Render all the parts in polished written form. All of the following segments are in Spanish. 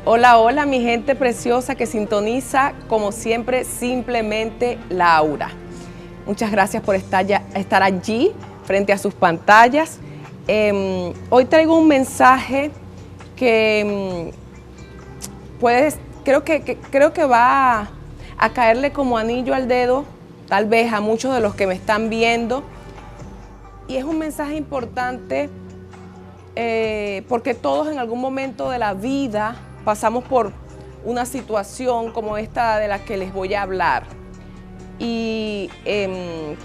Hola, hola mi gente preciosa que sintoniza como siempre Simplemente Laura. Muchas gracias por estar allí frente a sus pantallas. Hoy traigo un mensaje que creo que va a caerle como anillo al dedo, tal vez a muchos de los que me están viendo. Y es un mensaje importante porque todos en algún momento de la vida pasamos por una situación como esta de la que les voy a hablar. Y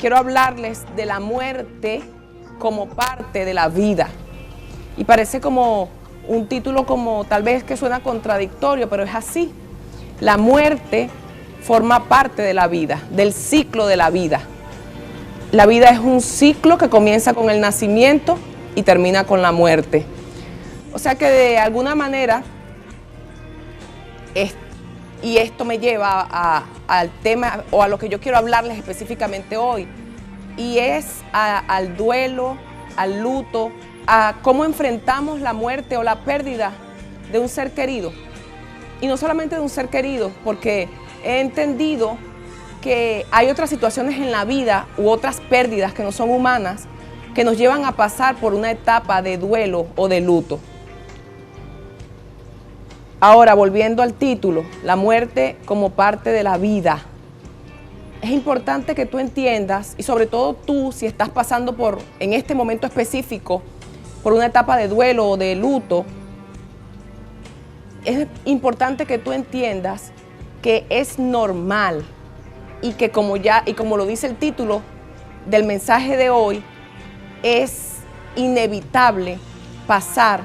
quiero hablarles de la muerte como parte de la vida. Y parece como un título como tal vez que suena contradictorio, pero es así. La muerte forma parte de la vida, del ciclo de la vida. La vida es un ciclo que comienza con el nacimiento y termina con la muerte. O sea que de alguna manera, y esto me lleva al tema o a lo que yo quiero hablarles específicamente hoy, y es al duelo, al luto, a cómo enfrentamos la muerte o la pérdida de un ser querido. Y no solamente de un ser querido, porque he entendido que hay otras situaciones en la vida u otras pérdidas que no son humanas que nos llevan a pasar por una etapa de duelo o de luto. Ahora, volviendo al título, la muerte como parte de la vida. Es importante que tú entiendas, y sobre todo tú, si estás pasando en este momento específico, por una etapa de duelo o de luto, es importante que tú entiendas que es normal y que como lo dice el título del mensaje de hoy, es inevitable pasar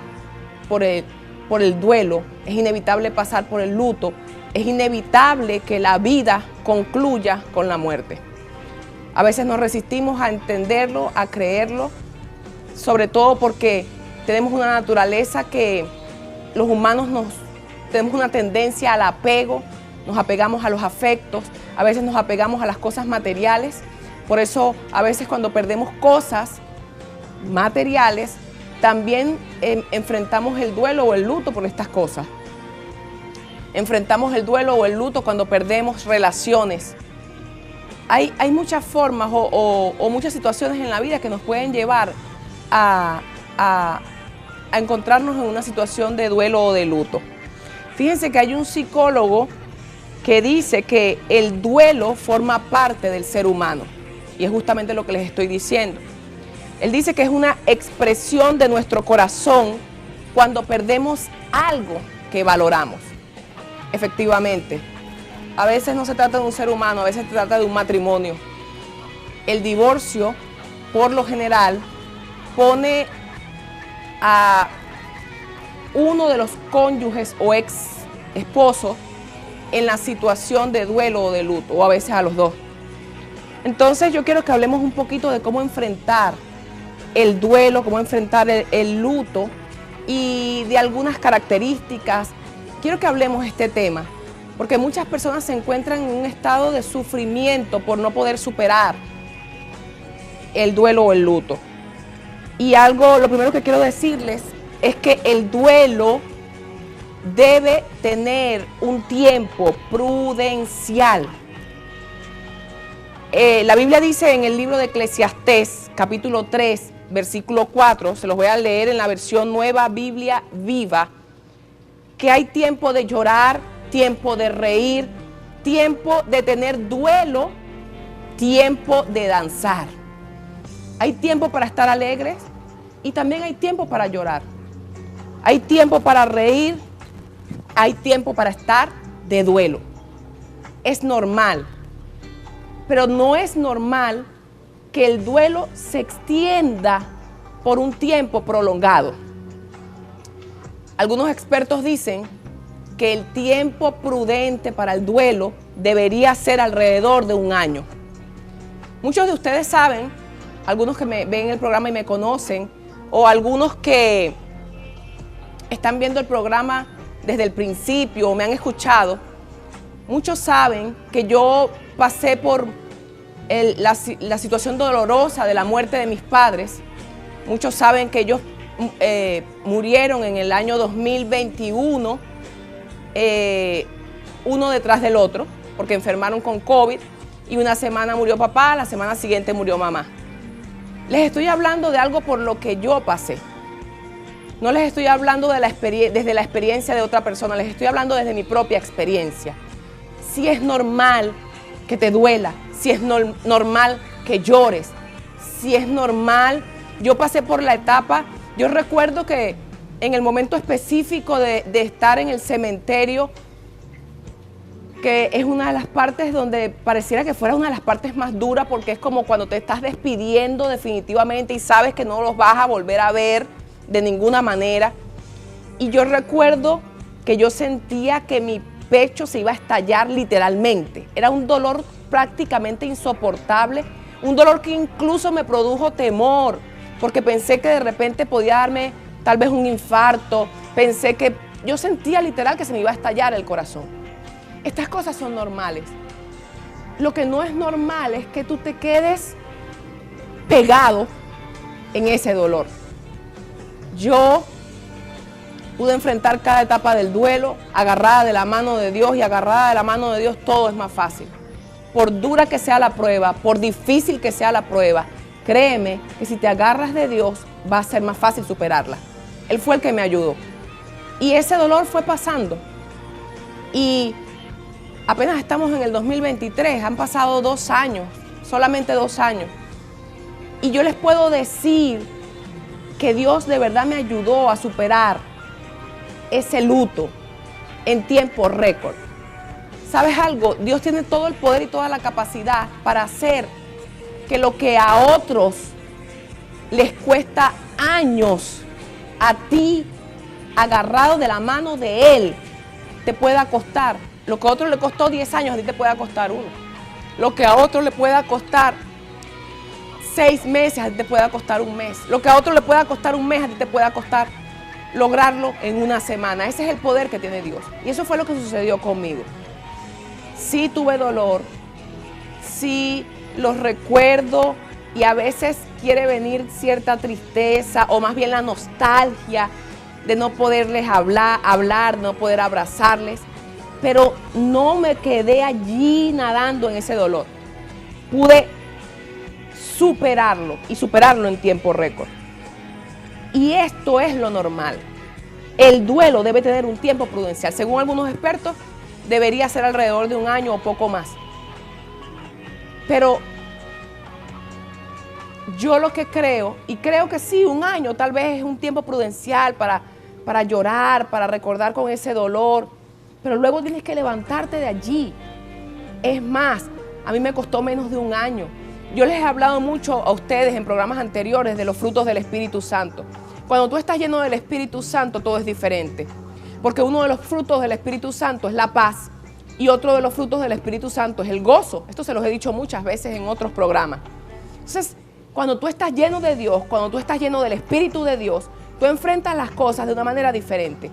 por el duelo, es inevitable pasar por el luto, es inevitable que la vida concluya con la muerte. A veces nos resistimos a entenderlo, a creerlo, sobre todo porque tenemos una naturaleza que los humanos tenemos una tendencia al apego, nos apegamos a los afectos, a veces nos apegamos a las cosas materiales. Por eso a veces cuando perdemos cosas materiales, también enfrentamos el duelo o el luto por estas cosas. Enfrentamos el duelo o el luto cuando perdemos relaciones. Hay muchas formas o muchas situaciones en la vida que nos pueden llevar a encontrarnos en una situación de duelo o de luto. Fíjense que hay un psicólogo que dice que el duelo forma parte del ser humano. Y es justamente lo que les estoy diciendo. Él dice que es una expresión de nuestro corazón cuando perdemos algo que valoramos. Efectivamente, a veces no se trata de un ser humano, a veces se trata de un matrimonio. El divorcio, por lo general, pone a uno de los cónyuges o ex esposos en la situación de duelo o de luto, o a veces a los dos. Entonces yo quiero que hablemos un poquito de cómo enfrentar el duelo, cómo enfrentar el luto y de algunas características. Quiero que hablemos de este tema, porque muchas personas se encuentran en un estado de sufrimiento por no poder superar el duelo o el luto. Y lo primero que quiero decirles es que el duelo debe tener un tiempo prudencial. La Biblia dice en el libro de Eclesiastés, capítulo 3, versículo 4, se los voy a leer en la versión Nueva Biblia Viva, que hay tiempo de llorar, tiempo de reír, tiempo de tener duelo, tiempo de danzar. Hay tiempo para estar alegres y también hay tiempo para llorar. Hay tiempo para reír, hay tiempo para estar de duelo. Es normal, pero no es normal que el duelo se extienda por un tiempo prolongado. Algunos expertos dicen que el tiempo prudente para el duelo debería ser alrededor de un año. Muchos de ustedes saben, algunos que me ven el programa y me conocen, o algunos que están viendo el programa desde el principio o me han escuchado, muchos saben que yo pasé por la situación dolorosa de la muerte de mis padres. Muchos saben que ellos murieron en el año 2021 uno detrás del otro, porque enfermaron con COVID y una semana murió papá, la semana siguiente murió mamá. Les estoy hablando de algo por lo que yo pasé. No les estoy hablando desde la experiencia de otra persona, les estoy hablando desde mi propia experiencia. Si es normal que te duela, si es normal que llores, si es normal. Yo pasé por la etapa, yo recuerdo que en el momento específico de estar en el cementerio, que es una de las partes donde pareciera que fuera una de las partes más duras, porque es como cuando te estás despidiendo definitivamente y sabes que no los vas a volver a ver de ninguna manera. Y yo recuerdo que yo sentía que mi pecho se iba a estallar literalmente. Era un dolor prácticamente insoportable, un dolor que incluso me produjo temor, porque pensé que de repente podía darme tal vez un infarto, yo sentía literal que se me iba a estallar el corazón. Estas cosas son normales. Lo que no es normal es que tú te quedes pegado en ese dolor. Yo pude enfrentar cada etapa del duelo agarrada de la mano de Dios, y agarrada de la mano de Dios todo es más fácil. Por dura que sea la prueba, por difícil que sea la prueba, créeme que si te agarras de Dios va a ser más fácil superarla. Él fue el que me ayudó. Y ese dolor fue pasando. Y apenas estamos en el 2023, han pasado 2 años, solamente 2 años. Y yo les puedo decir que Dios de verdad me ayudó a superar ese luto en tiempo récord. ¿Sabes algo? Dios tiene todo el poder y toda la capacidad para hacer que lo que a otros les cuesta años, a ti, agarrado de la mano de Él, te pueda costar. Lo que a otro le costó 10 años, a ti te pueda costar 1. Lo que a otro le pueda costar 6 meses, a ti te pueda costar 1 mes. Lo que a otro le pueda costar 1 mes, a ti te pueda costar lograrlo en 1 semana. Ese es el poder que tiene Dios. Y eso fue lo que sucedió conmigo. Sí tuve dolor, sí los recuerdo, y a veces quiere venir cierta tristeza, o más bien la nostalgia de no poderles hablar, no poder abrazarles. Pero no me quedé allí nadando en ese dolor. Pude superarlo, y superarlo en tiempo récord. Y esto es lo normal. El duelo debe tener un tiempo prudencial. Según algunos expertos, debería ser alrededor de 1 año o poco más. Pero yo lo que creo, y creo que sí, 1 año tal vez es un tiempo prudencial para llorar, para recordar con ese dolor, pero luego tienes que levantarte de allí. Es más, a mí me costó menos de 1 año. Yo les he hablado mucho a ustedes en programas anteriores de los frutos del Espíritu Santo. Cuando tú estás lleno del Espíritu Santo, todo es diferente. Porque uno de los frutos del Espíritu Santo es la paz, y otro de los frutos del Espíritu Santo es el gozo. Esto se los he dicho muchas veces en otros programas. Entonces, cuando tú estás lleno de Dios, cuando tú estás lleno del Espíritu de Dios, tú enfrentas las cosas de una manera diferente.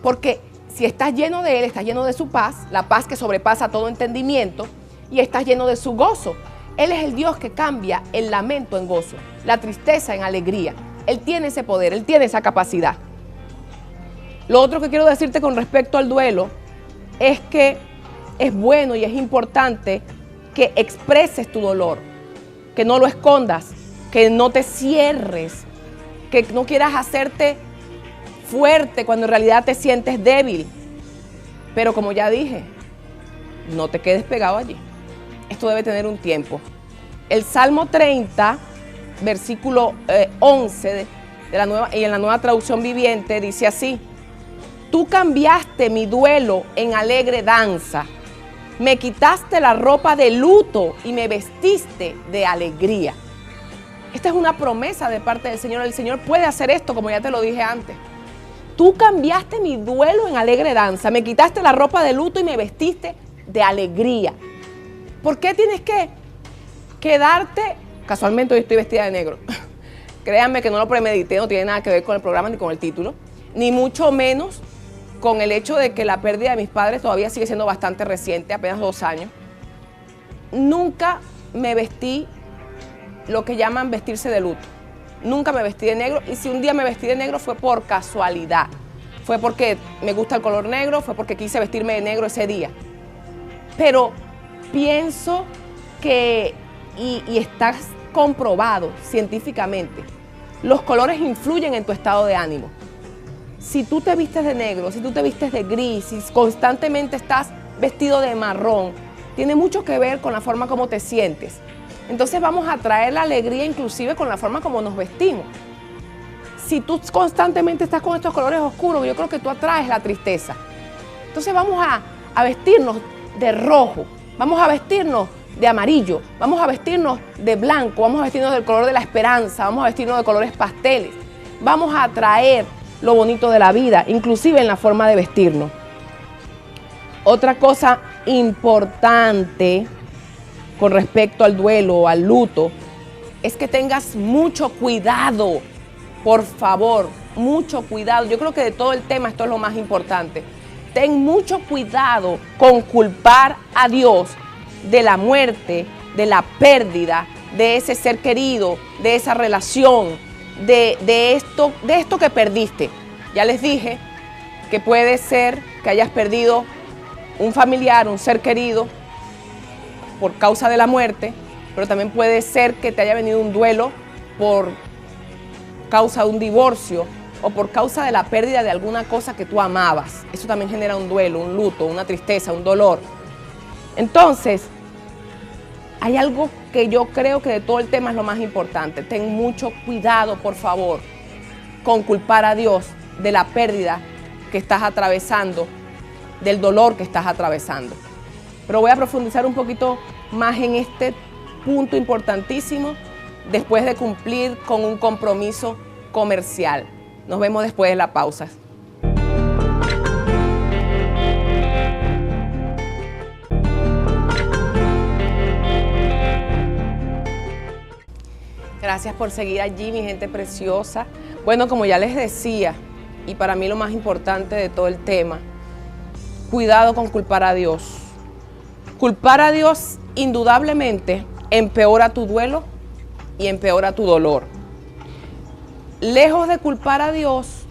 Porque si estás lleno de Él, estás lleno de su paz, la paz que sobrepasa todo entendimiento, y estás lleno de su gozo. Él es el Dios que cambia el lamento en gozo, la tristeza en alegría. Él tiene ese poder, Él tiene esa capacidad. Lo otro que quiero decirte con respecto al duelo es que es bueno y es importante que expreses tu dolor, que no lo escondas, que no te cierres, que no quieras hacerte fuerte cuando en realidad te sientes débil. Pero como ya dije, no te quedes pegado allí. Esto debe tener un tiempo. El Salmo 30, versículo 11 y en la Nueva Traducción Viviente dice así: tú cambiaste mi duelo en alegre danza, me quitaste la ropa de luto y me vestiste de alegría. Esta es una promesa de parte del Señor. El Señor puede hacer esto, como ya te lo dije antes. Tú cambiaste mi duelo en alegre danza, me quitaste la ropa de luto y me vestiste de alegría. ¿Por qué tienes que quedarte? Casualmente hoy estoy vestida de negro. Créanme que no lo premedité, no tiene nada que ver con el programa ni con el título, ni mucho menos con el hecho de que la pérdida de mis padres todavía sigue siendo bastante reciente, apenas 2 años. Nunca me vestí lo que llaman vestirse de luto. Nunca me vestí de negro, y si un día me vestí de negro fue por casualidad. fue porque me gusta el color negro, fue porque quise vestirme de negro ese día. Pero pienso que, y está comprobado científicamente, los colores influyen en tu estado de ánimo. Si tú te vistes de negro, si tú te vistes de gris, si constantemente estás vestido de marrón, tiene mucho que ver con la forma como te sientes. Entonces vamos a traer la alegría inclusive con la forma como nos vestimos. Si tú constantemente estás con estos colores oscuros, yo creo que tú atraes la tristeza. Entonces vamos a vestirnos de rojo, vamos a vestirnos de amarillo, vamos a vestirnos de blanco, vamos a vestirnos del color de la esperanza, vamos a vestirnos de colores pasteles. Vamos a atraer lo bonito de la vida, inclusive en la forma de vestirnos. Otra cosa importante con respecto al duelo o al luto es que tengas mucho cuidado, por favor, mucho cuidado. Yo creo que de todo el tema esto es lo más importante. Ten mucho cuidado con culpar a Dios de la muerte, de la pérdida, de ese ser querido, de esa relación, de esto que perdiste. Ya les dije que puede ser que hayas perdido un familiar, un ser querido por causa de la muerte, pero también puede ser que te haya venido un duelo por causa de un divorcio o por causa de la pérdida de alguna cosa que tú amabas. Eso también genera un duelo, un luto, una tristeza, un dolor. Entonces, hay algo que yo creo que de todo el tema es lo más importante. Ten mucho cuidado, por favor, con culpar a Dios de la pérdida que estás atravesando, del dolor que estás atravesando. Pero voy a profundizar un poquito más en este punto importantísimo después de cumplir con un compromiso comercial. Nos vemos después de la pausa. Gracias por seguir allí, mi gente preciosa. Bueno, como ya les decía, y para mí lo más importante de todo el tema, cuidado con culpar a Dios. Culpar a Dios indudablemente empeora tu duelo y empeora tu dolor. Lejos de culpar a Dios,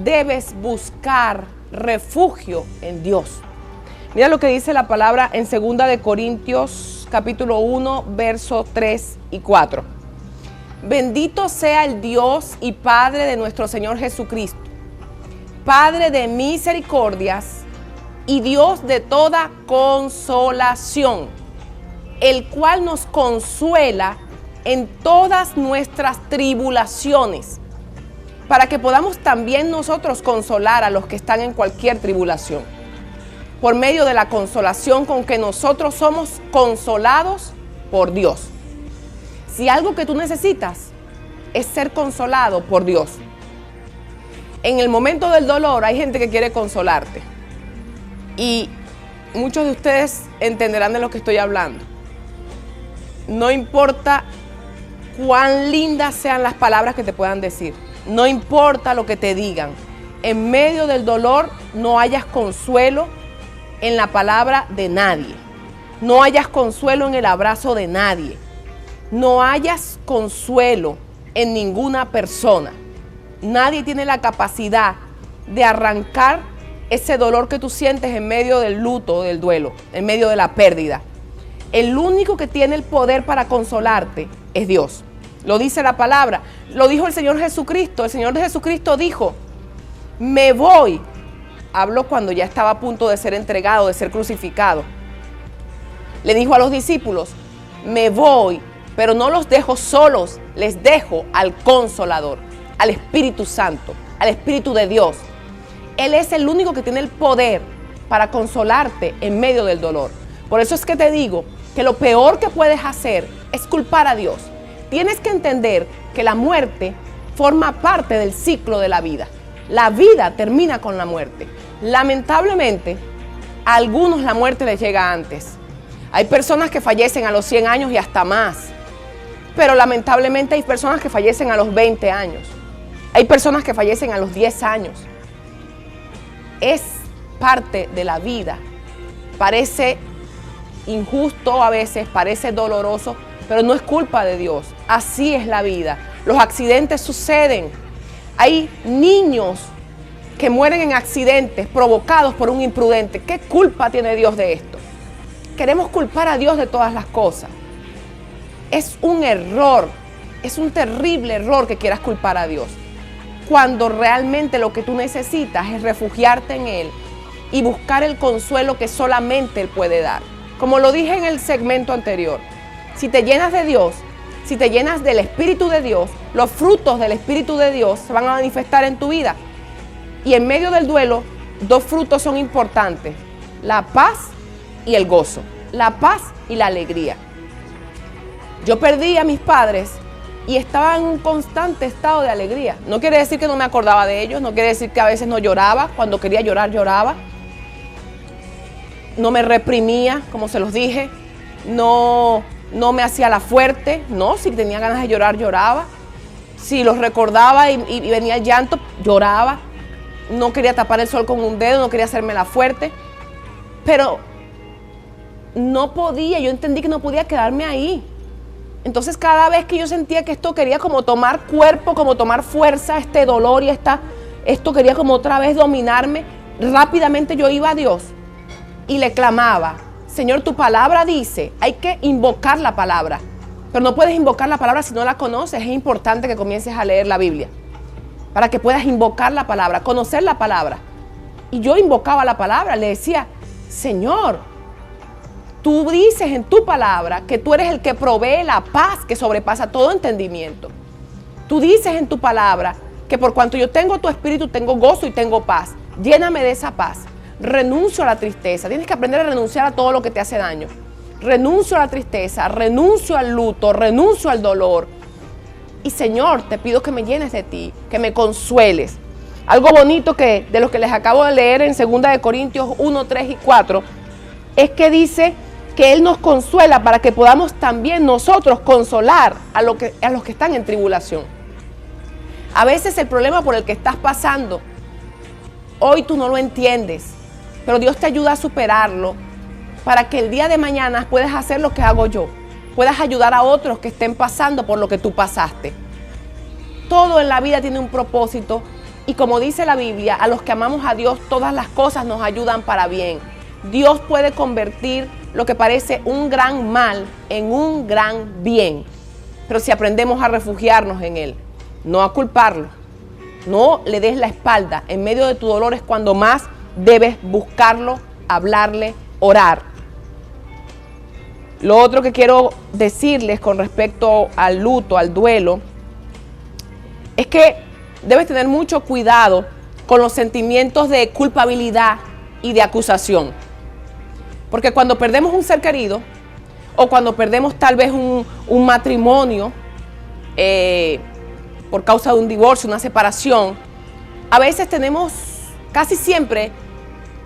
debes buscar refugio en Dios. Mira lo que dice la palabra en 2 de Corintios capítulo 1, versos 3 y 4. Bendito sea el Dios y Padre de nuestro Señor Jesucristo, Padre de misericordias y Dios de toda consolación, el cual nos consuela en todas nuestras tribulaciones, para que podamos también nosotros consolar a los que están en cualquier tribulación, por medio de la consolación con que nosotros somos consolados por Dios. Si algo que tú necesitas es ser consolado por Dios, en el momento del dolor hay gente que quiere consolarte. Y muchos de ustedes entenderán de lo que estoy hablando. No importa cuán lindas sean las palabras que te puedan decir. No importa lo que te digan. En medio del dolor no hayas consuelo en la palabra de nadie. No hayas consuelo en el abrazo de nadie. No hayas consuelo en ninguna persona. Nadie tiene la capacidad de arrancar ese dolor que tú sientes en medio del luto, del duelo, en medio de la pérdida. El único que tiene el poder para consolarte es Dios. Lo dice la palabra, lo dijo el Señor Jesucristo. El Señor Jesucristo dijo, me voy. Habló cuando ya estaba a punto de ser entregado, de ser crucificado. Le dijo a los discípulos, me voy, pero no los dejo solos, les dejo al Consolador, al Espíritu Santo, al Espíritu de Dios. Él es el único que tiene el poder para consolarte en medio del dolor. Por eso es que te digo que lo peor que puedes hacer es culpar a Dios. Tienes que entender que la muerte forma parte del ciclo de la vida. La vida termina con la muerte. Lamentablemente, a algunos la muerte les llega antes. Hay personas que fallecen a los 100 años y hasta más. Pero lamentablemente hay personas que fallecen a los 20 años. Hay personas que fallecen a los 10 años. Es parte de la vida. Parece injusto a veces, parece doloroso, pero no es culpa de Dios. Así es la vida. Los accidentes suceden. Hay niños que mueren en accidentes provocados por un imprudente. ¿Qué culpa tiene Dios de esto? Queremos culpar a Dios de todas las cosas. Es un error, es un terrible error que quieras culpar a Dios, cuando realmente lo que tú necesitas es refugiarte en Él y buscar el consuelo que solamente Él puede dar. Como lo dije en el segmento anterior, si te llenas de Dios, si te llenas del Espíritu de Dios, los frutos del Espíritu de Dios se van a manifestar en tu vida. Y en medio del duelo, dos frutos son importantes: la paz y el gozo, la paz y la alegría. Yo perdí a mis padres y estaba en un constante estado de alegría. No quiere decir que no me acordaba de ellos, no quiere decir que a veces no lloraba, cuando quería llorar, lloraba. No me reprimía, como se los dije, no me hacía la fuerte, no, si tenía ganas de llorar, lloraba. Si los recordaba y venía el llanto, lloraba. No quería tapar el sol con un dedo, no quería hacerme la fuerte, pero no podía, yo entendí que no podía quedarme ahí. Entonces cada vez que yo sentía que esto quería como tomar cuerpo, como tomar fuerza, este dolor y esto quería como otra vez dominarme, rápidamente yo iba a Dios y le clamaba: Señor, tu palabra dice, hay que invocar la palabra, pero no puedes invocar la palabra si no la conoces. Es importante que comiences a leer la Biblia para que puedas invocar la palabra, conocer la palabra. Y yo invocaba la palabra, le decía: Señor, tú dices en tu palabra que tú eres el que provee la paz que sobrepasa todo entendimiento. Tú dices en tu palabra que por cuanto yo tengo tu espíritu, tengo gozo y tengo paz. Lléname de esa paz. Renuncio a la tristeza. Tienes que aprender a renunciar a todo lo que te hace daño. Renuncio a la tristeza, renuncio al luto, renuncio al dolor. Y Señor, te pido que me llenes de ti, que me consueles. Algo bonito que de lo que les acabo de leer en 2 de Corintios 1, 3 y 4 es que dice que Él nos consuela para que podamos también nosotros consolar a los que están en tribulación. A veces el problema por el que estás pasando, hoy tú no lo entiendes, pero Dios te ayuda a superarlo para que el día de mañana puedas hacer lo que hago yo, puedas ayudar a otros que estén pasando por lo que tú pasaste. Todo en la vida tiene un propósito y, como dice la Biblia, a los que amamos a Dios todas las cosas nos ayudan para bien. Dios puede convertir lo que parece un gran mal en un gran bien, pero si aprendemos a refugiarnos en Él, no a culparlo, no le des la espalda. En medio de tu dolor es cuando más debes buscarlo, hablarle, orar. Lo otro que quiero decirles con respecto al luto, al duelo, es que debes tener mucho cuidado con los sentimientos de culpabilidad y de acusación. Porque cuando perdemos un ser querido, o cuando perdemos tal vez un matrimonio por causa de un divorcio, una separación, a veces tenemos, casi siempre,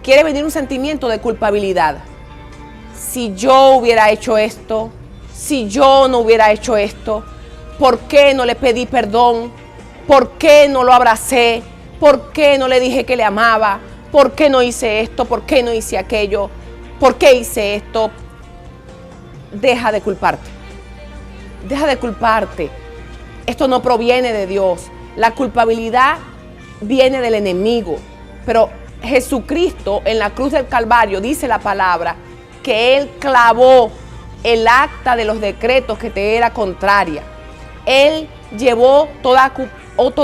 quiere venir un sentimiento de culpabilidad. Si yo hubiera hecho esto, si yo no hubiera hecho esto, ¿por qué no le pedí perdón? ¿Por qué no lo abracé? ¿Por qué no le dije que le amaba? ¿Por qué no hice esto? ¿Por qué no hice aquello? ¿Por qué hice esto? Deja de culparte. Deja de culparte. Esto no proviene de Dios. La culpabilidad viene del enemigo. Pero Jesucristo en la cruz del Calvario, dice la palabra, que Él clavó el acta de los decretos que te era contraria. Él llevó toda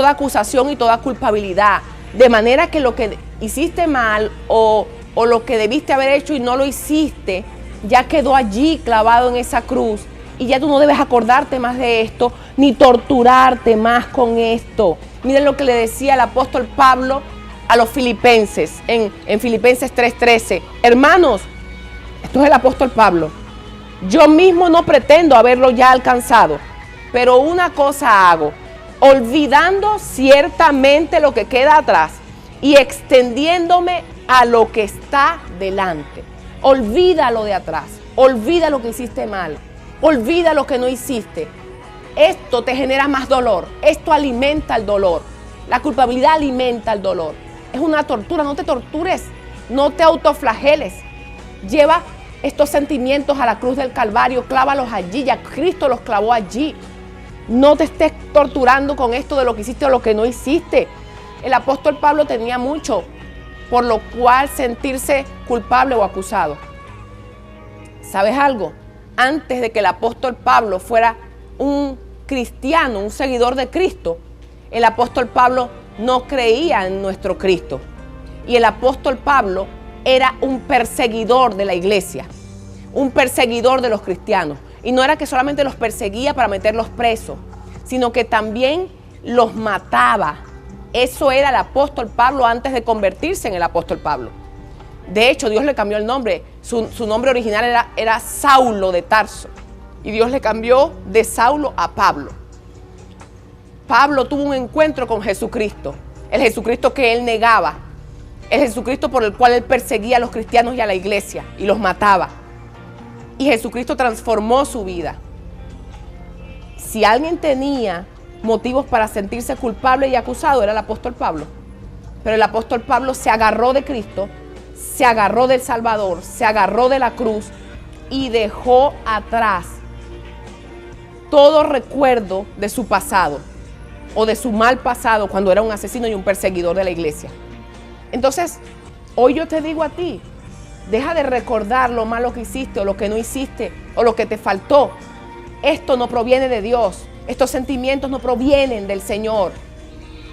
acusación y toda culpabilidad. De manera que lo que hiciste mal o lo que debiste haber hecho y no lo hiciste, ya quedó allí clavado en esa cruz. Y ya tú no debes acordarte más de esto, ni torturarte más con esto. Miren lo que le decía el apóstol Pablo a los filipenses, en Filipenses 3:13. Hermanos, esto es el apóstol Pablo. Yo mismo no pretendo haberlo ya alcanzado, pero una cosa hago, olvidando ciertamente lo que queda atrás y extendiéndome a lo que está delante. Olvida lo de atrás, olvida lo que hiciste mal, olvida lo que no hiciste. Esto te genera más dolor, esto alimenta el dolor. La culpabilidad alimenta el dolor. Es una tortura, no te tortures, no te autoflageles. Lleva estos sentimientos a la cruz del Calvario, clávalos allí, ya Cristo los clavó allí. No te estés torturando con esto de lo que hiciste o lo que no hiciste. el apóstol Pablo tenía mucho por lo cual sentirse culpable o acusado. ¿Sabes algo? Antes de que el apóstol Pablo fuera un cristiano, un seguidor de Cristo, el apóstol Pablo no creía en nuestro Cristo. Y el apóstol Pablo era un perseguidor de la iglesia, un perseguidor de los cristianos. Y no era que solamente los perseguía para meterlos presos, sino que también los mataba. Eso era el apóstol Pablo antes de convertirse en el apóstol Pablo. De hecho, Dios le cambió el nombre. Su nombre original era Saulo de Tarso. Y Dios le cambió de Saulo a Pablo. Pablo tuvo un encuentro con Jesucristo. El Jesucristo que él negaba. El Jesucristo por el cual él perseguía a los cristianos y a la iglesia y los mataba. Y Jesucristo transformó su vida. Si alguien tenía motivos para sentirse culpable y acusado, era el apóstol Pablo. Pero el apóstol Pablo se agarró de Cristo, se agarró del Salvador, se agarró de la cruz y dejó atrás todo recuerdo de su pasado o de su mal pasado cuando era un asesino y un perseguidor de la iglesia. Entonces, hoy yo te digo a ti, deja de recordar lo malo que hiciste o lo que no hiciste o lo que te faltó. Esto no proviene de Dios. Estos sentimientos no provienen del Señor.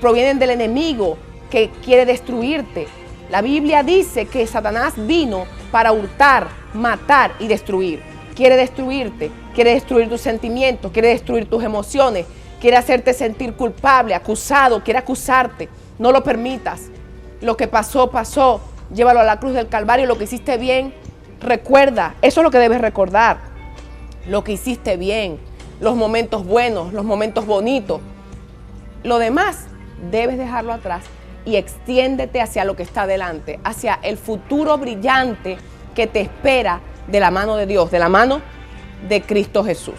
Provienen del enemigo que quiere destruirte. La Biblia dice que Satanás vino para hurtar, matar y destruir. Quiere destruirte, quiere destruir tus sentimientos, quiere destruir tus emociones, quiere hacerte sentir culpable, acusado, quiere acusarte. No lo permitas. Lo que pasó, pasó. Llévalo a la cruz del Calvario. Lo que hiciste bien, recuerda. Eso es lo que debes recordar. Lo que hiciste bien, los momentos buenos, los momentos bonitos. Lo demás, debes dejarlo atrás y extiéndete hacia lo que está delante, hacia el futuro brillante que te espera de la mano de Dios, de la mano de Cristo Jesús.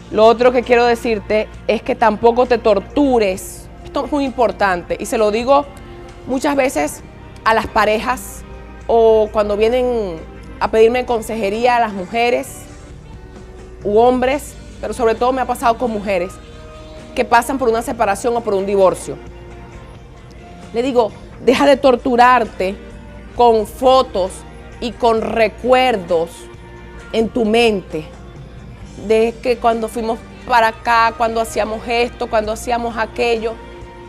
Lo otro que quiero decirte es que tampoco te tortures. Esto es muy importante y se lo digo muchas veces a las parejas o cuando vienen a pedirme consejería a las mujeres u hombres, pero sobre todo me ha pasado con mujeres que pasan por una separación o por un divorcio. Le digo, deja de torturarte con fotos y con recuerdos en tu mente de que cuando fuimos para acá, cuando hacíamos esto, cuando hacíamos aquello.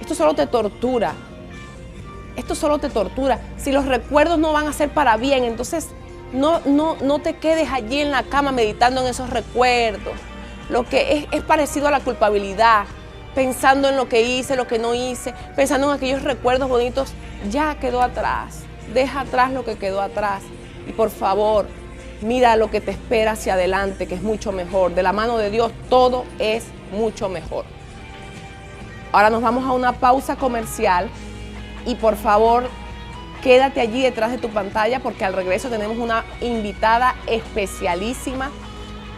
Esto solo te tortura. Esto solo te tortura. Si los recuerdos no van a ser para bien, entonces no te quedes allí en la cama meditando en esos recuerdos. Lo que es parecido a la culpabilidad, pensando en lo que hice, lo que no hice, pensando en aquellos recuerdos bonitos. Ya quedó atrás. Deja atrás lo que quedó atrás. Y por favor, mira lo que te espera hacia adelante, que es mucho mejor. De la mano de Dios todo es mucho mejor. Ahora nos vamos a una pausa comercial y por favor, quédate allí detrás de tu pantalla porque al regreso tenemos una invitada especialísima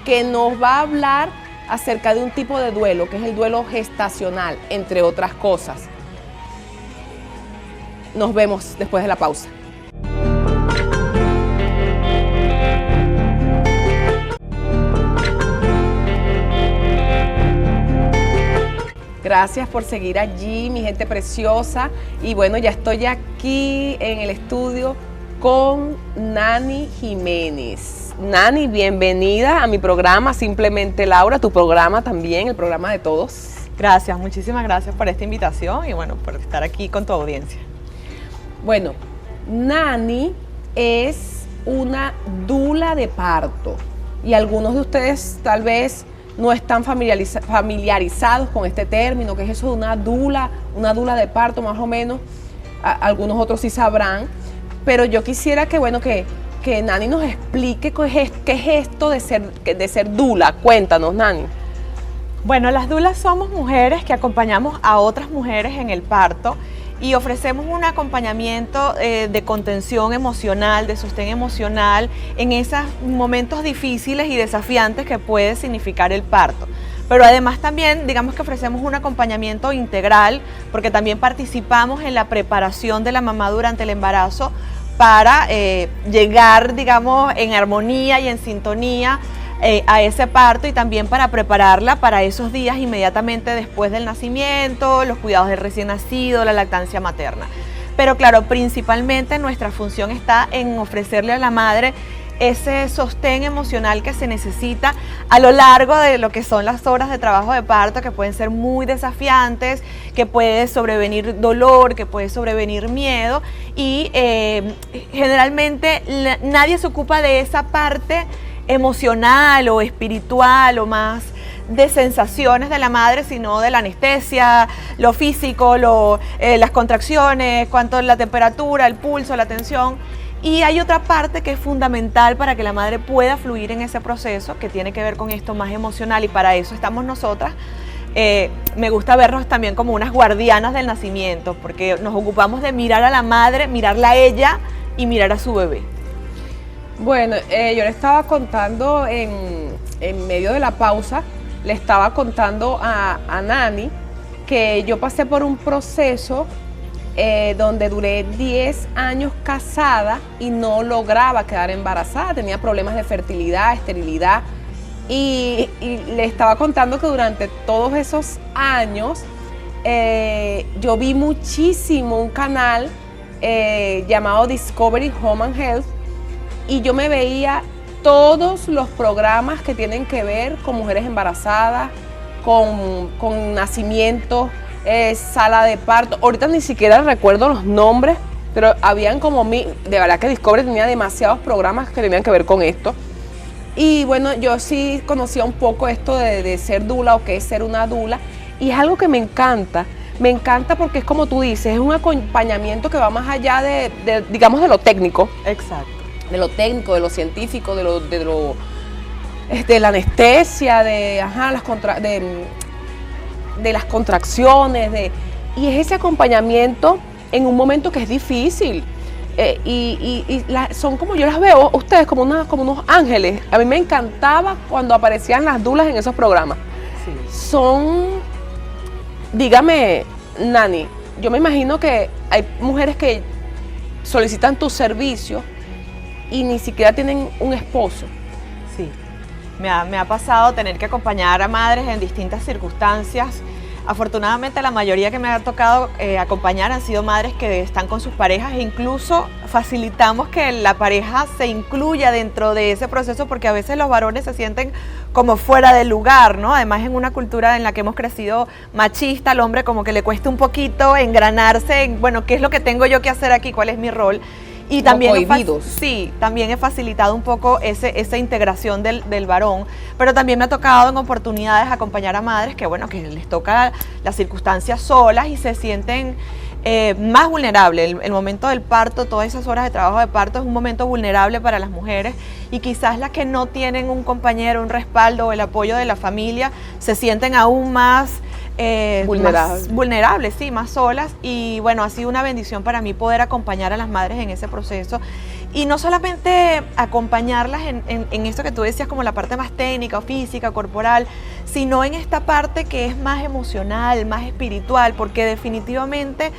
que nos va a hablar acerca de un tipo de duelo, que es el duelo gestacional, entre otras cosas. Nos vemos después de la pausa. Gracias por seguir allí, mi gente preciosa. Y bueno, ya estoy aquí en el estudio con Nani Jiménez. Nani, bienvenida a mi programa, Simplemente Laura, tu programa también, el programa de todos. Gracias, muchísimas gracias por esta invitación y bueno, por estar aquí con tu audiencia. Bueno, Nani es una dula de parto y algunos de ustedes tal vez no están familiarizados con este término, que es eso de una dula de parto más o menos. Algunos otros sí sabrán, pero yo quisiera que, bueno, que Nani nos explique qué es esto de ser dula. Cuéntanos, Nani. Bueno, las dulas somos mujeres que acompañamos a otras mujeres en el parto y ofrecemos un acompañamiento de contención emocional, de sostén emocional en esos momentos difíciles y desafiantes que puede significar el parto. Pero además también, digamos que ofrecemos un acompañamiento integral porque también participamos en la preparación de la mamá durante el embarazo para llegar, digamos, en armonía y en sintonía a ese parto y también para prepararla para esos días inmediatamente después del nacimiento, los cuidados del recién nacido, la lactancia materna. Pero claro, principalmente nuestra función está en ofrecerle a la madre ese sostén emocional que se necesita a lo largo de lo que son las horas de trabajo de parto, que pueden ser muy desafiantes, que puede sobrevenir dolor, que puede sobrevenir miedo, y generalmente nadie se ocupa de esa parte emocional o espiritual o más de sensaciones de la madre, sino de la anestesia, lo físico, las contracciones, cuánto la temperatura, el pulso, la tensión. Y hay otra parte que es fundamental para que la madre pueda fluir en ese proceso, que tiene que ver con esto más emocional, y para eso estamos nosotras. Me gusta vernos también como unas guardianas del nacimiento, porque nos ocupamos de mirar a la madre, mirarla a ella y mirar a su bebé. Bueno, yo le estaba contando en medio de la pausa, le estaba contando a Nani que yo pasé por un proceso donde duré 10 años casada y no lograba quedar embarazada, tenía problemas de fertilidad, esterilidad, y le estaba contando que durante todos esos años yo vi muchísimo un canal llamado Discovery Home and Health, y yo me veía todos los programas que tienen que ver con mujeres embarazadas, con nacimientos, sala de parto. Ahorita ni siquiera recuerdo los nombres, pero habían de verdad que Discovery tenía demasiados programas que tenían que ver con esto. Y bueno, yo sí conocía un poco esto de ser dula o qué es ser una dula, y es algo que me encanta porque es como tú dices, es un acompañamiento que va más allá digamos, de lo técnico. Exacto. De lo técnico, de lo científico, de la anestesia, de las contracciones, y es ese acompañamiento en un momento que es difícil. Son como, yo las veo ustedes como unos ángeles. A mí me encantaba cuando aparecían las dulas en esos programas. Sí. Dígame, Nani, yo me imagino que hay mujeres que solicitan tus servicios y ni siquiera tienen un esposo. Sí, me ha pasado tener que acompañar a madres en distintas circunstancias. Afortunadamente la mayoría que me ha tocado acompañar han sido madres que están con sus parejas, e incluso facilitamos que la pareja se incluya dentro de ese proceso, porque a veces los varones se sienten como fuera del lugar, ¿no? Además, en una cultura en la que hemos crecido machista, al hombre como que le cuesta un poquito engranarse en, bueno, ¿qué es lo que tengo yo que hacer aquí? ¿Cuál es mi rol? Y también también he facilitado un poco esa integración del varón, pero también me ha tocado en oportunidades acompañar a madres que, bueno, que les toca las circunstancias solas y se sienten más vulnerables. El momento del parto, todas esas horas de trabajo de parto, es un momento vulnerable para las mujeres, y quizás las que no tienen un compañero, un respaldo o el apoyo de la familia, se sienten aún más vulnerables, sí, más solas. Y bueno, ha sido una bendición para mí poder acompañar a las madres en ese proceso, y no solamente acompañarlas en esto que tú decías, como la parte más técnica o física, corporal, sino en esta parte que es más emocional, más espiritual, porque definitivamente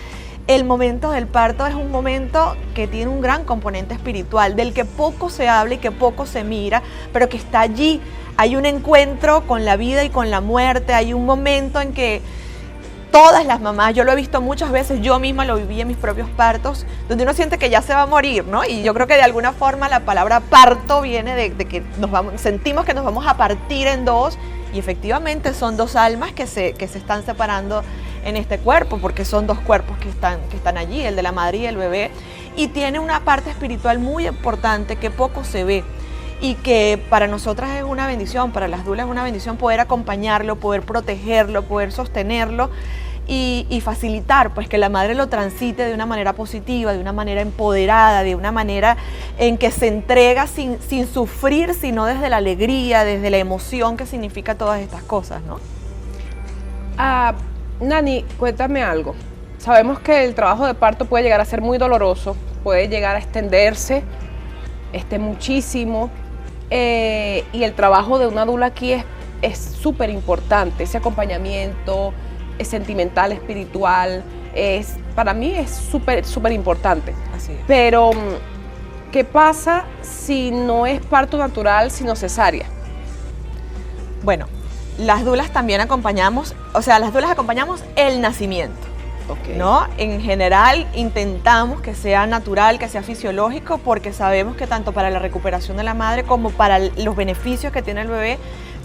el momento del parto es un momento que tiene un gran componente espiritual, del que poco se habla y que poco se mira, pero que está allí. Hay un encuentro con la vida y con la muerte, hay un momento en que todas las mamás, yo lo he visto muchas veces, yo misma lo viví en mis propios partos, donde uno siente que ya se va a morir, ¿no? Y yo creo que de alguna forma la palabra parto viene de que sentimos que nos vamos a partir en dos, y efectivamente son dos almas que se están separando en este cuerpo, porque son dos cuerpos que están allí, el de la madre y el bebé, y tiene una parte espiritual muy importante que poco se ve, y que para nosotras es una bendición, para las dulas es una bendición poder acompañarlo, poder protegerlo, poder sostenerlo y facilitar pues que la madre lo transite de una manera positiva, de una manera empoderada, de una manera en que se entrega sin sufrir, sino desde la alegría, desde la emoción que significa todas estas cosas, ¿no? Nani, cuéntame algo. Sabemos que el trabajo de parto puede llegar a ser muy doloroso, puede llegar a extenderse muchísimo, y el trabajo de una dula aquí es súper importante. Ese acompañamiento es sentimental, espiritual, para mí es súper importante. Así es. Pero, ¿qué pasa si no es parto natural, sino cesárea? Bueno, las dulas también acompañamos, o sea, las dulas acompañamos el nacimiento. Okay. ¿No? En general intentamos que sea natural, que sea fisiológico, porque sabemos que tanto para la recuperación de la madre como para los beneficios que tiene el bebé,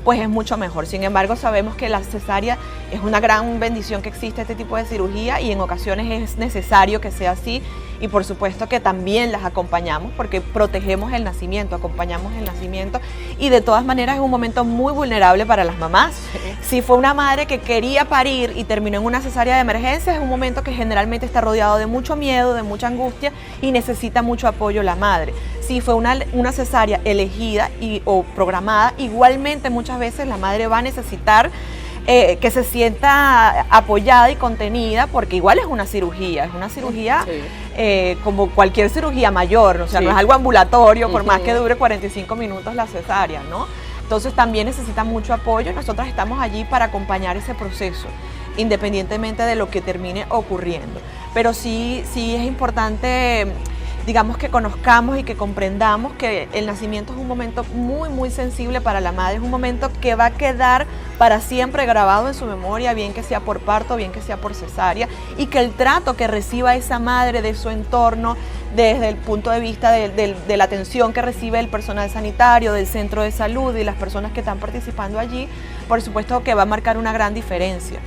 pues es mucho mejor. Sin embargo, sabemos que la cesárea es una gran bendición que existe este tipo de cirugía y en ocasiones es necesario que sea así, y por supuesto que también las acompañamos porque protegemos el nacimiento, acompañamos el nacimiento, y de todas maneras es un momento muy vulnerable para las mamás. Si fue una madre que quería parir y terminó en una cesárea de emergencia, es un momento que generalmente está rodeado de mucho miedo, de mucha angustia, y necesita mucho apoyo la madre. Si fue una cesárea elegida o programada, igualmente muchas veces la madre va a necesitar que se sienta apoyada y contenida, porque igual es una cirugía sí. Como cualquier cirugía mayor, o sea, sí. No es algo ambulatorio, por más que dure 45 minutos la cesárea, ¿no? Entonces también necesita mucho apoyo, y nosotras estamos allí para acompañar ese proceso, independientemente de lo que termine ocurriendo. Pero sí es importante, digamos, que conozcamos y que comprendamos que el nacimiento es un momento muy, muy sensible para la madre, es un momento que va a quedar para siempre grabado en su memoria, bien que sea por parto, bien que sea por cesárea, y que el trato que reciba esa madre de su entorno, desde el punto de vista de la atención que recibe el personal sanitario, del centro de salud y las personas que están participando allí, por supuesto que va a marcar una gran diferencia.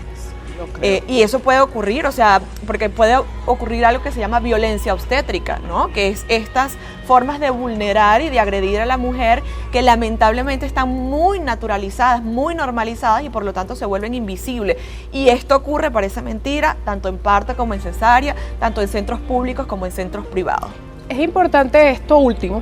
Y eso puede ocurrir, o sea, porque puede ocurrir algo que se llama violencia obstétrica, ¿no? Que es estas formas de vulnerar y de agredir a la mujer que lamentablemente están muy naturalizadas, muy normalizadas, y por lo tanto se vuelven invisibles. Y esto ocurre, parece mentira, tanto en parto como en cesárea, tanto en centros públicos como en centros privados. Es importante esto último,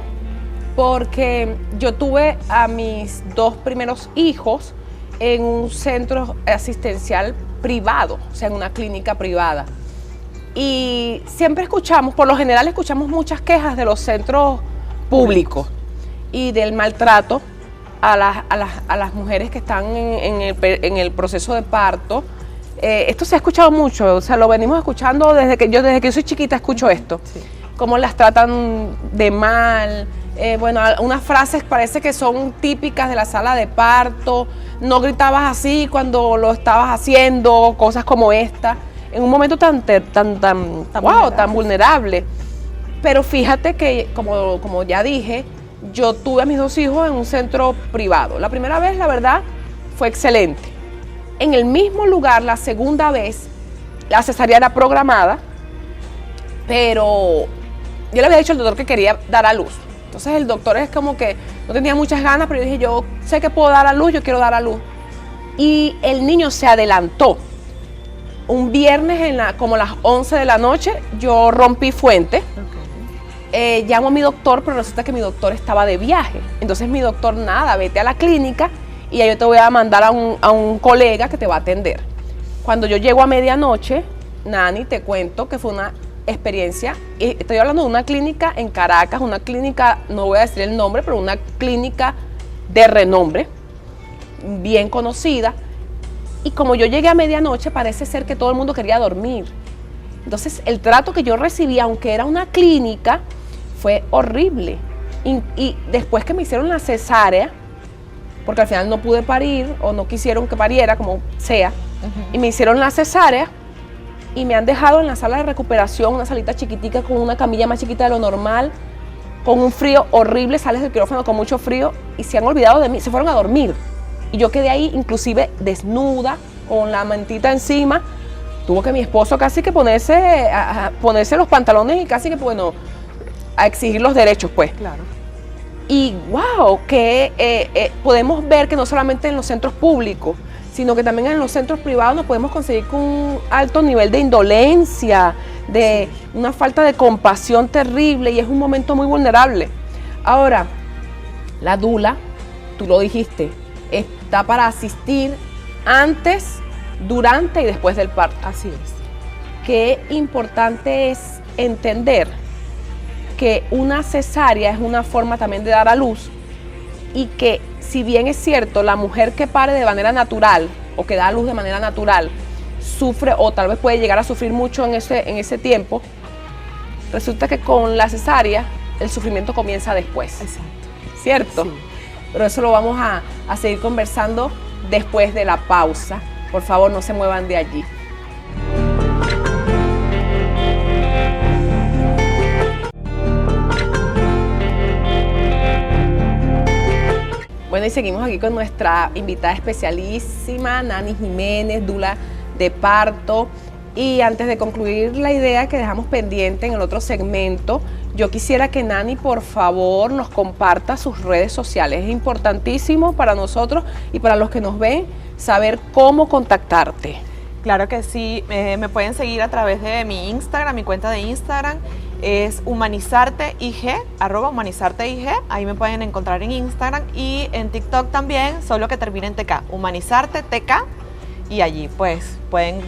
porque yo tuve a mis 2 primeros hijos en un centro asistencial privado, o sea, en una clínica privada. Y siempre escuchamos, por lo general escuchamos muchas quejas de los centros públicos y del maltrato a las mujeres que están en el proceso de parto. Esto se ha escuchado mucho, o sea, lo venimos escuchando desde que yo soy chiquita escucho esto, sí. Cómo las tratan de mal. Bueno, unas frases parece que son típicas de la sala de parto, no gritabas así cuando lo estabas haciendo, cosas como esta, en un momento tan vulnerable. Pero fíjate que, como ya dije, yo tuve a mis 2 hijos en un centro privado. La primera vez, la verdad, fue excelente. En el mismo lugar, la segunda vez, la cesárea era programada, pero yo le había dicho al doctor que quería dar a luz. Entonces el doctor es como que no tenía muchas ganas, pero yo dije, yo sé que puedo dar a luz, yo quiero dar a luz. Y el niño se adelantó. Un viernes como las 11 de la noche, yo rompí fuente. Okay. Llamo a mi doctor, pero resulta que mi doctor estaba de viaje. Entonces mi doctor, nada, vete a la clínica y ya yo te voy a mandar a un colega que te va a atender. Cuando yo llego a medianoche, Nani, te cuento que fue una experiencia, estoy hablando de una clínica en Caracas, una clínica, no voy a decir el nombre, pero una clínica de renombre, bien conocida, y como yo llegué a medianoche, parece ser que todo el mundo quería dormir. Entonces el trato que yo recibí, aunque era una clínica, fue horrible, y después que me hicieron la cesárea, porque al final no pude parir, o no quisieron que pariera, como sea, y me hicieron la cesárea, y me han dejado en la sala de recuperación, una salita chiquitica con una camilla más chiquita de lo normal, con un frío horrible, sales del quirófano con mucho frío, y se han olvidado de mí, se fueron a dormir. Y yo quedé ahí inclusive desnuda, con la mantita encima. Tuvo que mi esposo casi que ponerse los pantalones y casi que, bueno, a exigir los derechos, pues. Claro. Y wow, que podemos ver que no solamente en los centros públicos, sino que también en los centros privados nos podemos conseguir con un alto nivel de indolencia, de una falta de compasión terrible, y es un momento muy vulnerable. Ahora, la dula, tú lo dijiste, está para asistir antes, durante y después del parto. Así es. Qué importante es entender que una cesárea es una forma también de dar a luz, y que si bien es cierto, la mujer que pare de manera natural o que da a luz de manera natural sufre, o tal vez puede llegar a sufrir mucho en ese tiempo, resulta que con la cesárea el sufrimiento comienza después. Exacto. ¿Cierto? Sí. pero eso lo vamos a seguir conversando después de la pausa. Por favor, no se muevan de allí. Bueno, y seguimos aquí con nuestra invitada especialísima, Nani Jiménez, dula de parto. Y antes de concluir la idea que dejamos pendiente en el otro segmento, yo quisiera que Nani, por favor, nos comparta sus redes sociales. Es importantísimo para nosotros y para los que nos ven saber cómo contactarte. Claro que sí, me pueden seguir a través de mi Instagram, mi cuenta de Instagram es humanizarteig, @humanizarteig, ahí me pueden encontrar en Instagram y en TikTok también, solo que termine en TK, humanizartetk, y allí pues pueden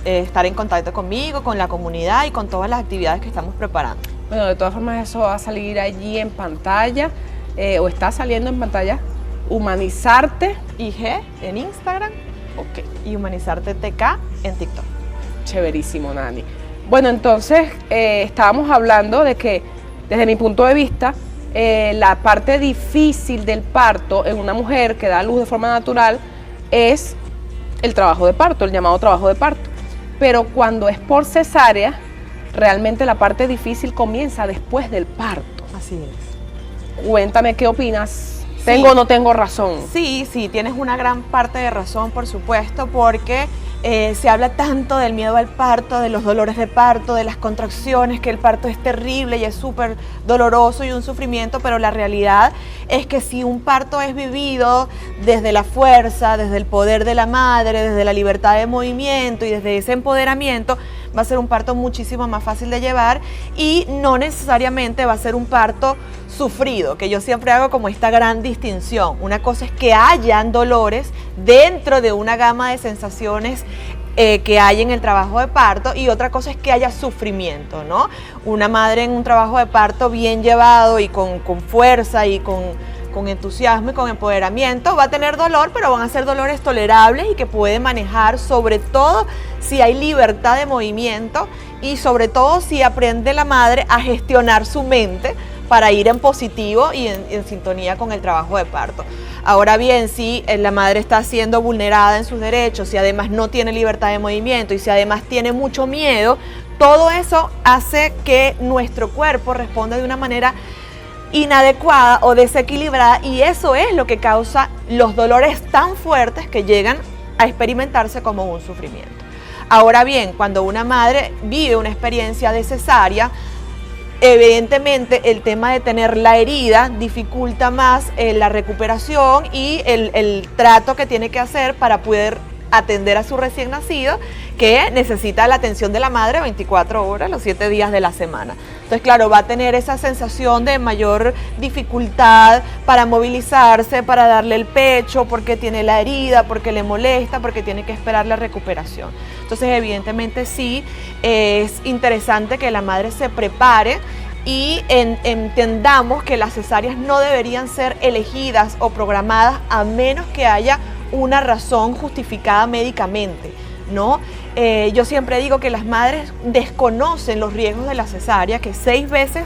estar en contacto conmigo, con la comunidad y con todas las actividades que estamos preparando. Bueno, de todas formas eso va a salir allí en pantalla, o está saliendo en pantalla, Humanizarte IG en Instagram, ok, y Humanizarte TK en TikTok. Chéverísimo, Nani. Bueno, entonces estábamos hablando de que, desde mi punto de vista, la parte difícil del parto en una mujer que da a luz de forma natural es el trabajo de parto, el llamado trabajo de parto. Pero cuando es por cesárea, realmente la parte difícil comienza después del parto. Así es. Cuéntame qué opinas. Sí. ¿Tengo o no tengo razón? Sí, tienes una gran parte de razón, por supuesto, porque se habla tanto del miedo al parto, de los dolores de parto, de las contracciones, que el parto es terrible y es súper doloroso y un sufrimiento, pero la realidad es que si un parto es vivido desde la fuerza, desde el poder de la madre, desde la libertad de movimiento y desde ese empoderamiento, va a ser un parto muchísimo más fácil de llevar y no necesariamente va a ser un parto sufrido, que yo siempre hago como esta gran distinción. Una cosa es que hayan dolores dentro de una gama de sensaciones que hay en el trabajo de parto, y otra cosa es que haya sufrimiento, ¿no? Una madre en un trabajo de parto bien llevado y con fuerza y con entusiasmo y con empoderamiento va a tener dolor, pero van a ser dolores tolerables y que puede manejar, sobre todo si hay libertad de movimiento y sobre todo si aprende la madre a gestionar su mente para ir en positivo y en sintonía con el trabajo de parto. Ahora bien, si la madre está siendo vulnerada en sus derechos, si además no tiene libertad de movimiento y si además tiene mucho miedo, todo eso hace que nuestro cuerpo responda de una manera inadecuada o desequilibrada, y eso es lo que causa los dolores tan fuertes que llegan a experimentarse como un sufrimiento. Ahora bien, cuando una madre vive una experiencia de cesárea, evidentemente el tema de tener la herida dificulta más la recuperación y el trato que tiene que hacer para poder atender a su recién nacido, que necesita la atención de la madre 24 horas, los 7 días de la semana. Entonces, claro, va a tener esa sensación de mayor dificultad para movilizarse, para darle el pecho, porque tiene la herida, porque le molesta, porque tiene que esperar la recuperación. Entonces, evidentemente sí, es interesante que la madre se prepare y entendamos que las cesáreas no deberían ser elegidas o programadas a menos que haya una razón justificada médicamente, ¿no? Yo siempre digo que las madres desconocen los riesgos de la cesárea, que es 6 veces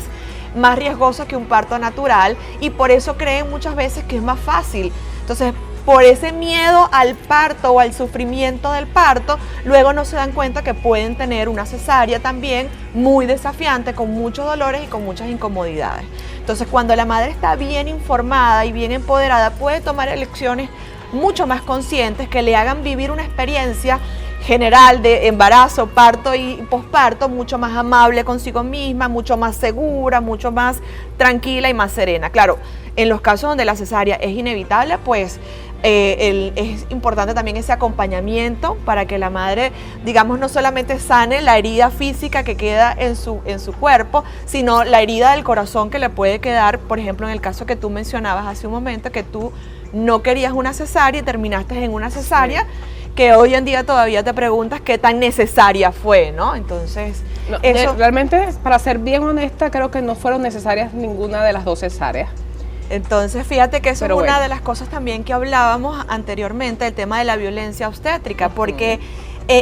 más riesgosa que un parto natural, y por eso creen muchas veces que es más fácil. Entonces, por ese miedo al parto o al sufrimiento del parto, luego no se dan cuenta que pueden tener una cesárea también muy desafiante, con muchos dolores y con muchas incomodidades. Entonces, cuando la madre está bien informada y bien empoderada, puede tomar elecciones mucho más conscientes que le hagan vivir una experiencia general de embarazo, parto y posparto mucho más amable consigo misma, mucho más segura, mucho más tranquila y más serena. Claro, en los casos donde la cesárea es inevitable, pues es importante también ese acompañamiento para que la madre, digamos, no solamente sane la herida física que queda en su cuerpo, sino la herida del corazón que le puede quedar, por ejemplo, en el caso que tú mencionabas hace un momento, que tú no querías una cesárea y terminaste en una cesárea, sí, que hoy en día todavía te preguntas qué tan necesaria fue, ¿no? Entonces, no, eso... realmente, para ser bien honesta, creo que no fueron necesarias ninguna de las 2 cesáreas. Entonces, fíjate que eso Pero es una bueno, de las cosas también que hablábamos anteriormente, el tema de la violencia obstétrica, porque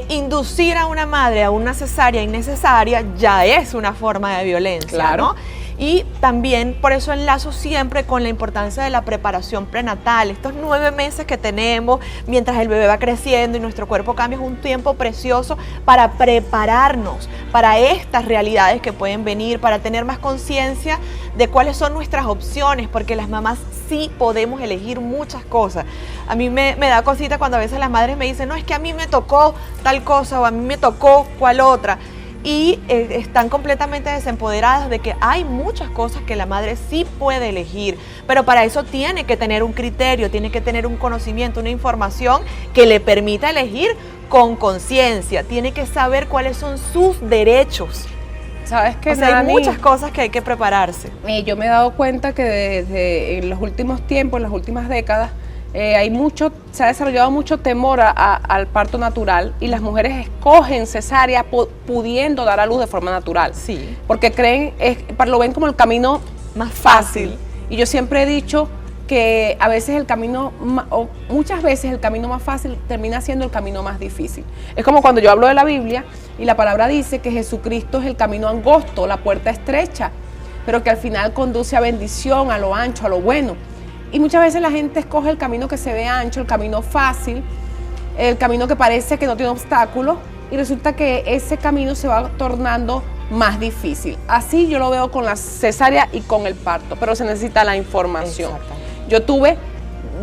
inducir a una madre a una cesárea innecesaria ya es una forma de violencia, claro, ¿no? Y también por eso enlazo siempre con la importancia de la preparación prenatal. Estos 9 meses que tenemos mientras el bebé va creciendo y nuestro cuerpo cambia es un tiempo precioso para prepararnos para estas realidades que pueden venir, para tener más conciencia de cuáles son nuestras opciones, porque las mamás sí podemos elegir muchas cosas. A mí me da cosita cuando a veces las madres me dicen, no, es que a mí me tocó tal cosa o a mí me tocó cual otra. Y están completamente desempoderadas de que hay muchas cosas que la madre sí puede elegir, pero para eso tiene que tener un criterio, tiene que tener un conocimiento, una información que le permita elegir con conciencia, tiene que saber cuáles son sus derechos. ¿Sabes qué, o sea, Nani? hay muchas cosas que hay que prepararse. Yo me he dado cuenta que desde en los últimos tiempos, en las últimas décadas, se ha desarrollado mucho temor al parto natural y las mujeres escogen cesárea pudiendo dar a luz de forma natural. Sí. Porque lo ven como el camino más fácil. Y yo siempre he dicho que a veces muchas veces el camino más fácil termina siendo el camino más difícil. Es como cuando yo hablo de la Biblia y la palabra dice que Jesucristo es el camino angosto, la puerta estrecha, pero que al final conduce a bendición, a lo ancho, a lo bueno. Y muchas veces la gente escoge el camino que se ve ancho, el camino fácil, el camino que parece que no tiene obstáculos, y resulta que ese camino se va tornando más difícil. Así yo lo veo con la cesárea y con el parto, pero se necesita la información. Yo tuve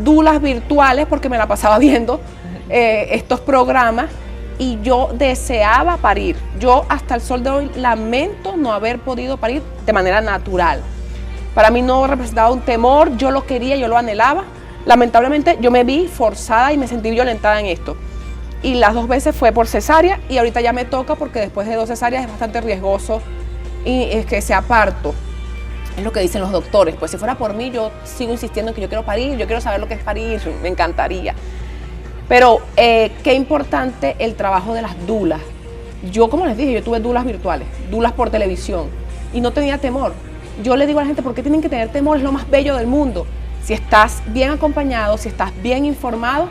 dulas virtuales porque me la pasaba viendo estos programas y yo deseaba parir. Yo hasta el sol de hoy lamento no haber podido parir de manera natural. Para mí no representaba un temor, yo lo quería, yo lo anhelaba. Lamentablemente yo me vi forzada y me sentí violentada en esto. Y las 2 veces fue por cesárea y ahorita ya me toca porque después de 2 cesáreas es bastante riesgoso y es que sea parto. Es lo que dicen los doctores. Pues si fuera por mí, yo sigo insistiendo en que yo quiero parir, yo quiero saber lo que es parir, me encantaría. Pero qué importante el trabajo de las dulas. Yo, como les dije, yo tuve dulas virtuales, dulas por televisión y no tenía temor. Yo le digo a la gente, ¿por qué tienen que tener temor? Es lo más bello del mundo. Si estás bien acompañado, si estás bien informado,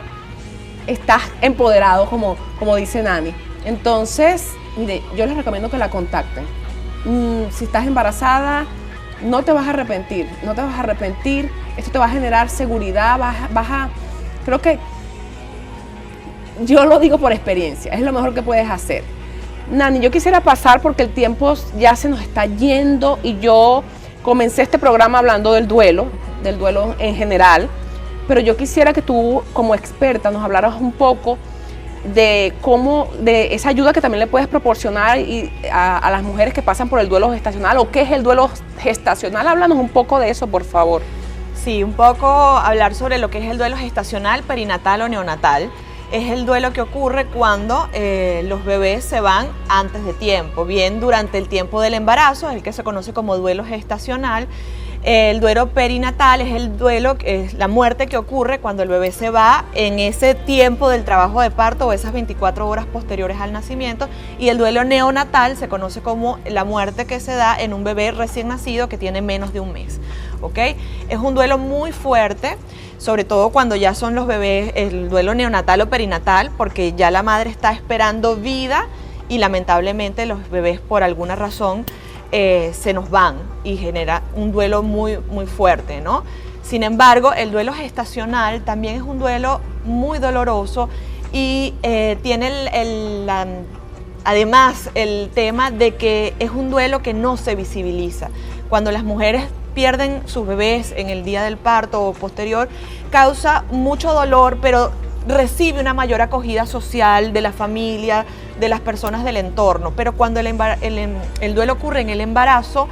estás empoderado, como dice Nani. Entonces, mire, yo les recomiendo que la contacten. Si estás embarazada, no te vas a arrepentir, no te vas a arrepentir. Esto te va a generar seguridad, creo que yo lo digo por experiencia, es lo mejor que puedes hacer. Nani, yo quisiera pasar porque el tiempo ya se nos está yendo y yo comencé este programa hablando del duelo en general, pero yo quisiera que tú como experta nos hablaras un poco de esa ayuda que también le puedes proporcionar a las mujeres que pasan por el duelo gestacional o qué es el duelo gestacional. Háblanos un poco de eso, por favor. Sí, un poco hablar sobre lo que es el duelo gestacional, perinatal o neonatal. Es el duelo que ocurre cuando los bebés se van antes de tiempo, bien durante el tiempo del embarazo, es el que se conoce como duelo gestacional. El duelo perinatal es el duelo, es la muerte que ocurre cuando el bebé se va en ese tiempo del trabajo de parto o esas 24 horas posteriores al nacimiento. Y el duelo neonatal se conoce como la muerte que se da en un bebé recién nacido que tiene menos de un mes. ¿Ok? Es un duelo muy fuerte, sobre todo cuando ya son los bebés, el duelo neonatal o perinatal, porque ya la madre está esperando vida y lamentablemente los bebés por alguna razón se nos van y genera un duelo muy, muy fuerte, ¿no? Sin embargo, el duelo gestacional también es un duelo muy doloroso y tiene además el tema de que es un duelo que no se visibiliza. Cuando las mujeres pierden sus bebés en el día del parto o posterior, causa mucho dolor, pero recibe una mayor acogida social de la familia, de las personas del entorno. Pero cuando el duelo ocurre en el embarazo,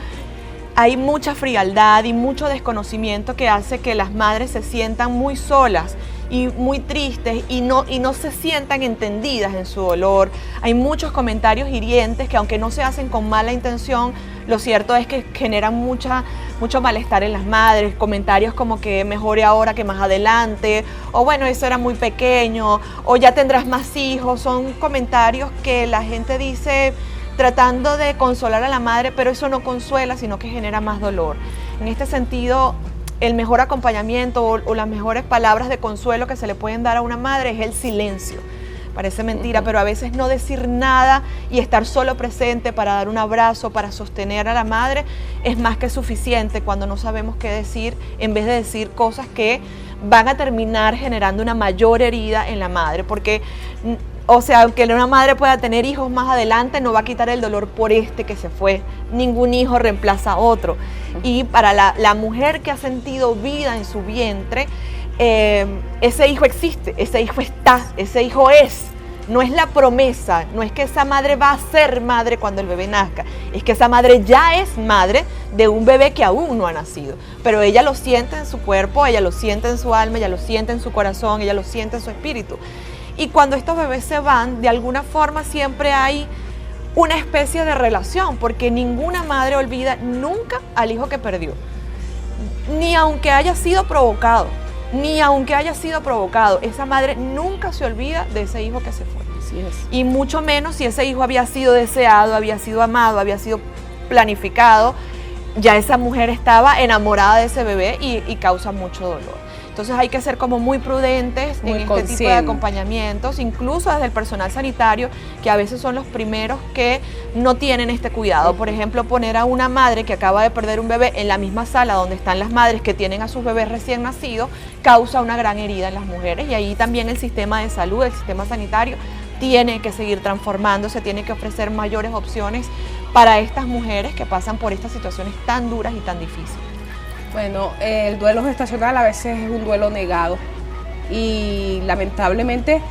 hay mucha frialdad y mucho desconocimiento que hace que las madres se sientan muy solas y muy tristes y no se sientan entendidas en su dolor. Hay muchos comentarios hirientes que, aunque no se hacen con mala intención, lo cierto es que generan mucho malestar en las madres. Comentarios como que mejore ahora que más adelante, o bueno, eso era muy pequeño, o ya tendrás más hijos. Son comentarios que la gente dice tratando de consolar a la madre, pero eso no consuela, sino que genera más dolor. En este sentido, el mejor acompañamiento o las mejores palabras de consuelo que se le pueden dar a una madre es el silencio. parece mentira, pero a veces no decir nada y estar solo presente para dar un abrazo, para sostener a la madre, es más que suficiente cuando no sabemos qué decir, en vez de decir cosas que van a terminar generando una mayor herida en la madre, porque, o sea, aunque una madre pueda tener hijos más adelante, no va a quitar el dolor por este que se fue. Ningún hijo reemplaza a otro. Y para la mujer que ha sentido vida en su vientre, ese hijo existe, ese hijo está, ese hijo es. No es la promesa, no es que esa madre va a ser madre cuando el bebé nazca, es que esa madre ya es madre de un bebé que aún no ha nacido, pero ella lo siente en su cuerpo, ella lo siente en su alma, ella lo siente en su corazón, ella lo siente en su espíritu. Y cuando estos bebés se van, de alguna forma siempre hay una especie de relación, porque ninguna madre olvida nunca al hijo que perdió, ni aunque haya sido provocado. Esa madre nunca se olvida de ese hijo que se fue. Así es. Y mucho menos si ese hijo había sido deseado, había sido amado, había sido planificado, ya esa mujer estaba enamorada de ese bebé y causa mucho dolor. Entonces hay que ser como muy prudentes en este tipo de acompañamientos, incluso desde el personal sanitario, que a veces son los primeros que no tienen este cuidado. Por ejemplo, poner a una madre que acaba de perder un bebé en la misma sala donde están las madres que tienen a sus bebés recién nacidos, causa una gran herida en las mujeres, y ahí también el sistema de salud, el sistema sanitario, tiene que seguir transformándose, tiene que ofrecer mayores opciones para estas mujeres que pasan por estas situaciones tan duras y tan difíciles. Bueno, el duelo gestacional a veces es un duelo negado y lamentablemente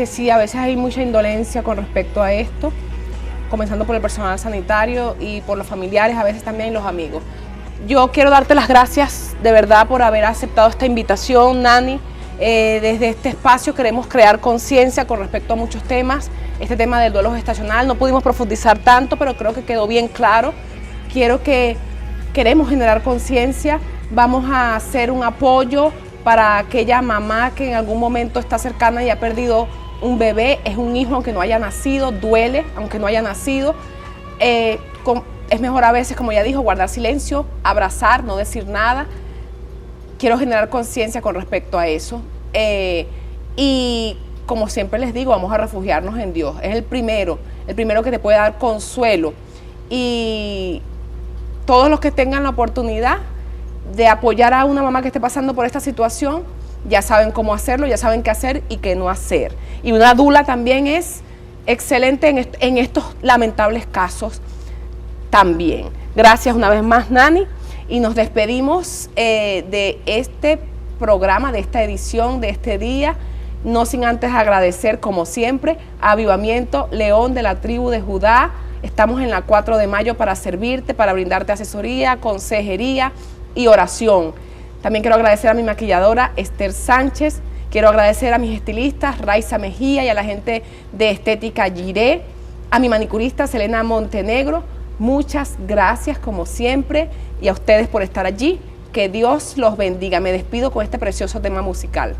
sí, a veces hay mucha indolencia con respecto a esto, comenzando por el personal sanitario y por los familiares, a veces también los amigos. Yo quiero darte las gracias de verdad por haber aceptado esta invitación, Nani. Desde este espacio queremos crear conciencia con respecto a muchos temas. Este tema del duelo gestacional no pudimos profundizar tanto, pero creo que quedó bien claro. Queremos generar conciencia, vamos a hacer un apoyo para aquella mamá que en algún momento está cercana y ha perdido un bebé, es un hijo aunque no haya nacido, duele aunque no haya nacido. Es mejor a veces, como ya dijo, guardar silencio, abrazar, no decir nada. Quiero generar conciencia con respecto a eso. Y como siempre les digo, vamos a refugiarnos en Dios. Es el primero que te puede dar consuelo. Y todos los que tengan la oportunidad de apoyar a una mamá que esté pasando por esta situación, ya saben cómo hacerlo, ya saben qué hacer y qué no hacer. Y una dula también es excelente en estos lamentables casos también. Gracias una vez más, Nani, y nos despedimos de este programa, de esta edición, de este día, no sin antes agradecer, como siempre, a Avivamiento León de la tribu de Judá. Estamos en la 4 de mayo para servirte, para brindarte asesoría, consejería y oración. También quiero agradecer a mi maquilladora Esther Sánchez, quiero agradecer a mis estilistas Raiza Mejía y a la gente de Estética Giré, a mi manicurista Selena Montenegro. Muchas gracias como siempre y a ustedes por estar allí. Que Dios los bendiga. Me despido con este precioso tema musical.